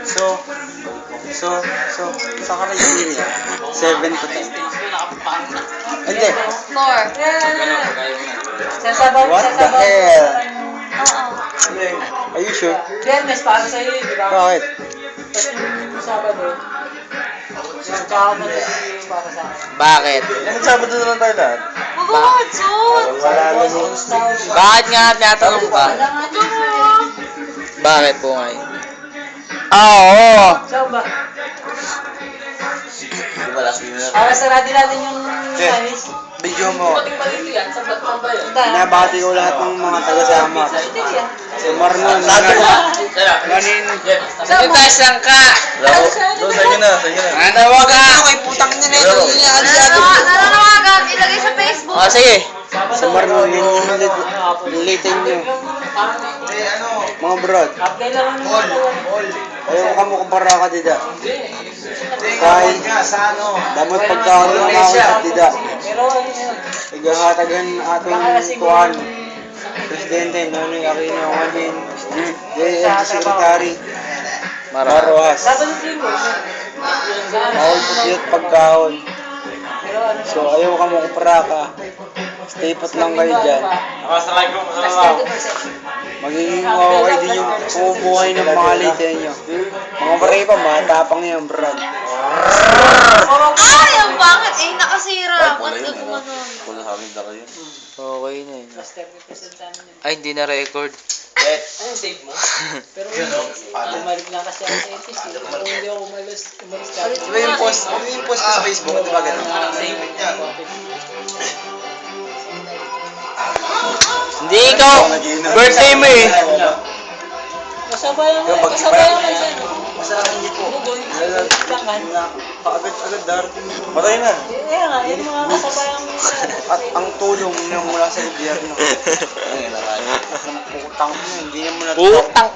So, saan ka Nigeria? 7 to 10. Hindi. 4. What the hell? Oo. Are you sure? Fairness, para sa'yo di ba? Bakit? Tapos yung Sabado, yung kahapon na yung para sa akin. Bakit? Sabado na lang tayo lahat. Mabuhatsot! Wala naman. Bakit nga tinatanong ka? Bakit po ngayon? Oo. Saan ba? Para sarado natin yung Chinese. Video mo. Pating balito yan, saan ba yun? Nabati ko lahat ng mga taga-sama. Si Marlon. Ganin. Sanitize lang ka. Sige na. Nanawag ka. Ay, putang niya na ito. Nananawagan, ilagay sa Facebook. O, sige. Si Marlon, nilitin nyo. Mga brad. Apply lang ang Ayaw ka mo kumpara ka, dida. Kahit damot pagkakaroon ng ako sa dida. Pero ano yun? Igahatagan ating kuhan. Presidente, Nonoy Aquino, Juanin, JM Secretary, Marojas. Sabado din mo. All putyot pagkahon. So, ayaw ka mo kumpara ka. Stay put lang kayo dyan. Magiging okay din yung bumubuhay ng mga late nyo. Mga baray pa, matapang yan, brad. Ay, ang pangit. Eh, nakasira. Ba't ka gumanon? Okay na yun. Plus 30% sa amin yun. Ay, hindi na record. Ano save mo? Pero bumalik lang kasi ako sa NTC. Pero hindi ako umalis ka. Diba yung post sa Facebook? Diba ganun? Save. Hindi ikaw! Birthday mo eh! Kasabayan mo siya. Masarap hindi po. Doon, lang kan. Agad darating. Patay na. Kaya nga, yung mga kasabayan mo siya. At ang tulong niya mula sa gobyerno. Putang mo, hindi na mo na... Putang